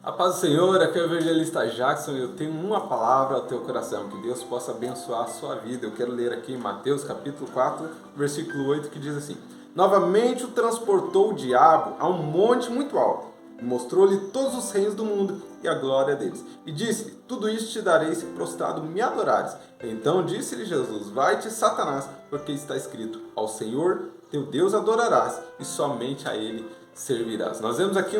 A paz do Senhor, aqui é o evangelista Jackson e eu tenho uma palavra ao teu coração, que Deus possa abençoar a sua vida. Eu quero ler aqui em Mateus capítulo 4, versículo 8, que diz assim: Novamente o transportou o diabo a um monte muito alto, e mostrou-lhe todos os reinos do mundo e a glória deles. E disse-lhe: Tudo isto te darei se prostrado me adorares. Então disse-lhe Jesus: Vai-te, Satanás, porque está escrito: Ao Senhor teu Deus adorarás e somente a ele servirás. Nós vemos aqui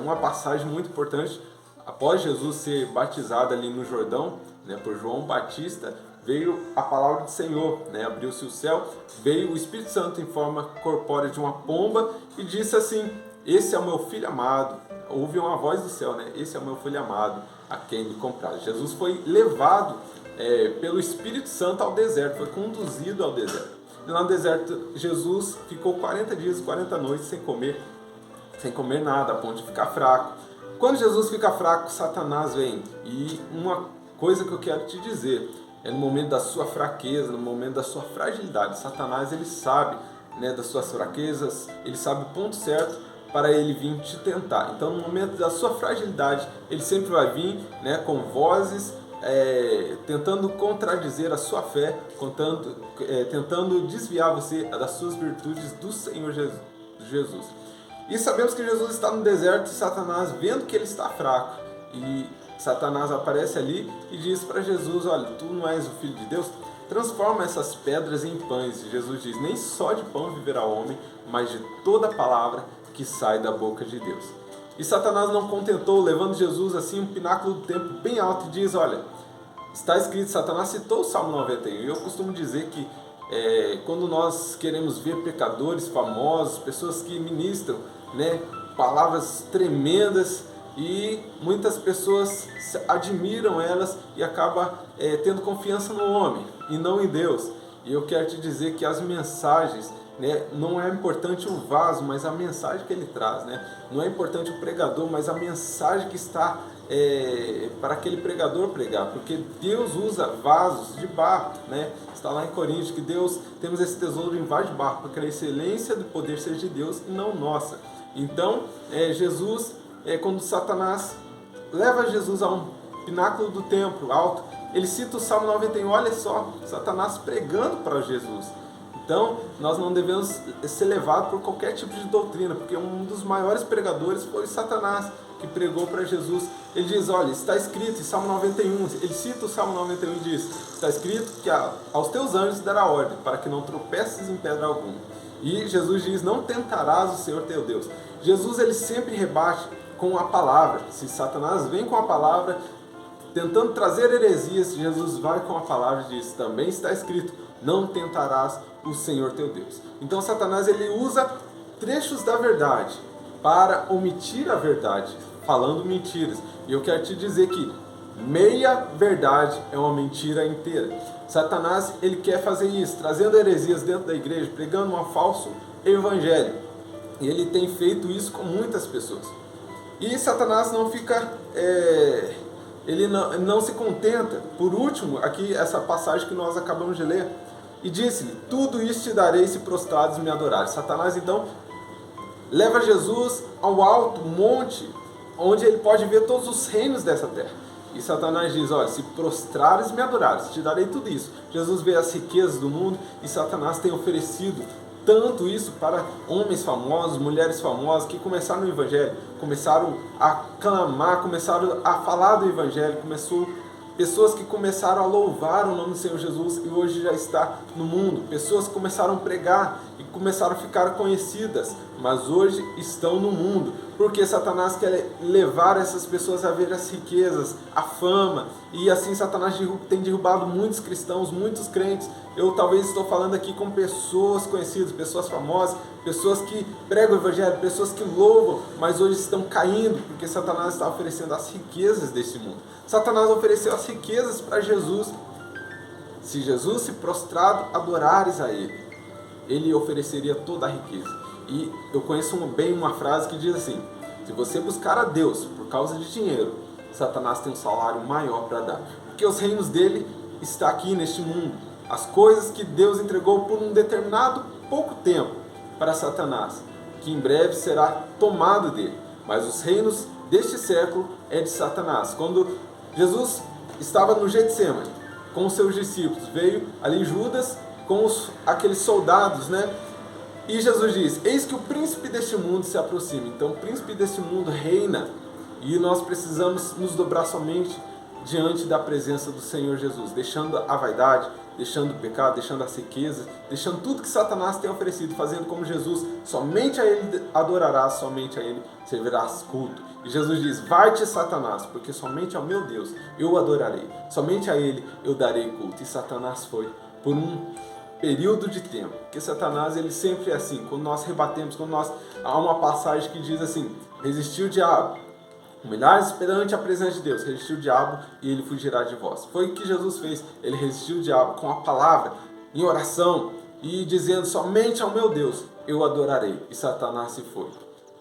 uma passagem muito importante. Após Jesus ser batizado ali no Jordão, por João Batista, veio a palavra do Senhor, abriu-se o céu, veio o Espírito Santo em forma corpórea de uma pomba e disse assim: esse é o meu filho amado. Houve uma voz do céu, esse é o meu filho amado, a quem me compraste. Jesus foi levado pelo Espírito Santo ao deserto, foi conduzido ao deserto. E lá no deserto, Jesus ficou 40 dias e 40 noites sem comer nada, a ponto de ficar fraco. Quando Jesus fica fraco, Satanás vem. E uma coisa que eu quero te dizer, é no momento da sua fraqueza, no momento da sua fragilidade, Satanás ele sabe das suas fraquezas, ele sabe o ponto certo para ele vir te tentar. Então, no momento da sua fragilidade, ele sempre vai vir com vozes tentando contradizer a sua fé, tentando desviar você das suas virtudes do Senhor Jesus. E sabemos que Jesus está no deserto e Satanás, vendo que ele está fraco, e Satanás aparece ali e diz para Jesus: olha, tu não és o Filho de Deus? Transforma essas pedras em pães. E Jesus diz: nem só de pão viverá o homem, mas de toda palavra que sai da boca de Deus. E Satanás não contentou, levando Jesus assim um pináculo do templo bem alto, e diz: olha, está escrito, Satanás citou o Salmo 91, e eu costumo dizer que quando nós queremos ver pecadores famosos, pessoas que ministram palavras tremendas, e muitas pessoas admiram elas e acabam tendo confiança no homem e não em Deus. E eu quero te dizer que as mensagens, não é importante o vaso, mas a mensagem que ele traz. Não é importante o pregador, mas a mensagem que está para aquele pregador pregar, porque Deus usa vasos de barro, Está lá em Coríntios que temos esse tesouro em vaso de barro, porque a excelência do poder seja de Deus e não nossa. Então, Jesus, quando Satanás leva Jesus a um pináculo do templo alto, ele cita o Salmo 91, olha só, Satanás pregando para Jesus. Então, nós não devemos ser levados por qualquer tipo de doutrina, porque um dos maiores pregadores foi Satanás, que pregou para Jesus. Ele diz: olha, está escrito em Salmo 91, ele cita o Salmo 91 e diz: está escrito que aos teus anjos dará ordem, para que não tropeces em pedra alguma. E Jesus diz: não tentarás o Senhor teu Deus. Jesus ele sempre rebate com a palavra. Se Satanás vem com a palavra, tentando trazer heresias, Jesus vai com a palavra e diz: também está escrito, não tentarás o Senhor teu Deus. Então Satanás ele usa trechos da verdade para omitir a verdade, falando mentiras. E eu quero te dizer que meia verdade é uma mentira inteira. Satanás ele quer fazer isso, trazendo heresias dentro da igreja, pregando um falso evangelho. E ele tem feito isso com muitas pessoas. E Satanás não fica... ele não se contenta. Por último, aqui essa passagem que nós acabamos de ler. E disse-lhe: tudo isso te darei se prostrados me adorares. Satanás então leva Jesus ao alto monte, onde ele pode ver todos os reinos dessa terra. E Satanás diz: olha, se prostrares me adorares, te darei tudo isso. Jesus vê as riquezas do mundo e Satanás tem oferecido tanto isso para homens famosos, mulheres famosas que começaram no Evangelho, começaram a clamar, começaram a falar do Evangelho, pessoas que começaram a louvar o nome do Senhor Jesus e hoje já está no mundo. Pessoas que começaram a pregar e começaram a ficar conhecidas, mas hoje estão no mundo. Porque Satanás quer levar essas pessoas a ver as riquezas, a fama. E assim Satanás tem derrubado muitos cristãos, muitos crentes. Eu talvez estou falando aqui com pessoas conhecidas, pessoas famosas, pessoas que pregam o Evangelho, pessoas que louvam, mas hoje estão caindo, porque Satanás está oferecendo as riquezas desse mundo. Satanás ofereceu as riquezas para Jesus. Se Jesus se prostrado adorares a Ele, Ele ofereceria toda a riqueza. E eu conheço bem uma frase que diz assim: se você buscar a Deus por causa de dinheiro, Satanás tem um salário maior para dar, porque os reinos dele estão aqui neste mundo. As coisas que Deus entregou por um determinado pouco tempo para Satanás, que em breve será tomado dele. mas os reinos deste século é de Satanás. Quando Jesus estava no Getsemane com os seus discípulos, veio ali Judas com aqueles soldados, né? E Jesus diz: eis que o príncipe deste mundo se aproxima. Então o príncipe deste mundo reina e nós precisamos nos dobrar somente diante da presença do Senhor Jesus, deixando a vaidade, deixando o pecado, deixando as riquezas, deixando tudo que Satanás tem oferecido, fazendo como Jesus, somente a Ele adorarás, somente a Ele servirás culto. E Jesus diz: vai-te, Satanás, porque somente ao meu Deus eu adorarei, somente a Ele eu darei culto. E Satanás foi por um período de tempo, porque Satanás ele sempre é assim, quando nós rebatemos, há uma passagem que diz assim: resistiu o diabo, humilhar-se perante a presença de Deus, resistiu o diabo e ele fugirá de vós. Foi o que Jesus fez, ele resistiu o diabo com a palavra, em oração, e dizendo: somente ao meu Deus eu adorarei, e Satanás se foi.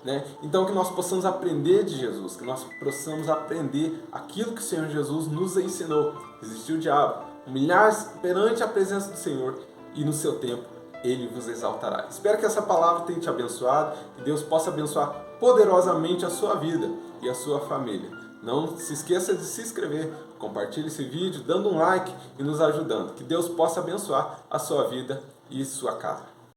Né? Então que nós possamos aprender de Jesus, que nós possamos aprender aquilo que o Senhor Jesus nos ensinou: resistir o diabo, humilhar-se perante a presença do Senhor, e no seu tempo Ele vos exaltará. Espero que essa palavra tenha te abençoado, que Deus possa abençoar poderosamente a sua vida e a sua família. Não se esqueça de se inscrever, compartilhe esse vídeo, dando um like e nos ajudando. Que Deus possa abençoar a sua vida e sua casa.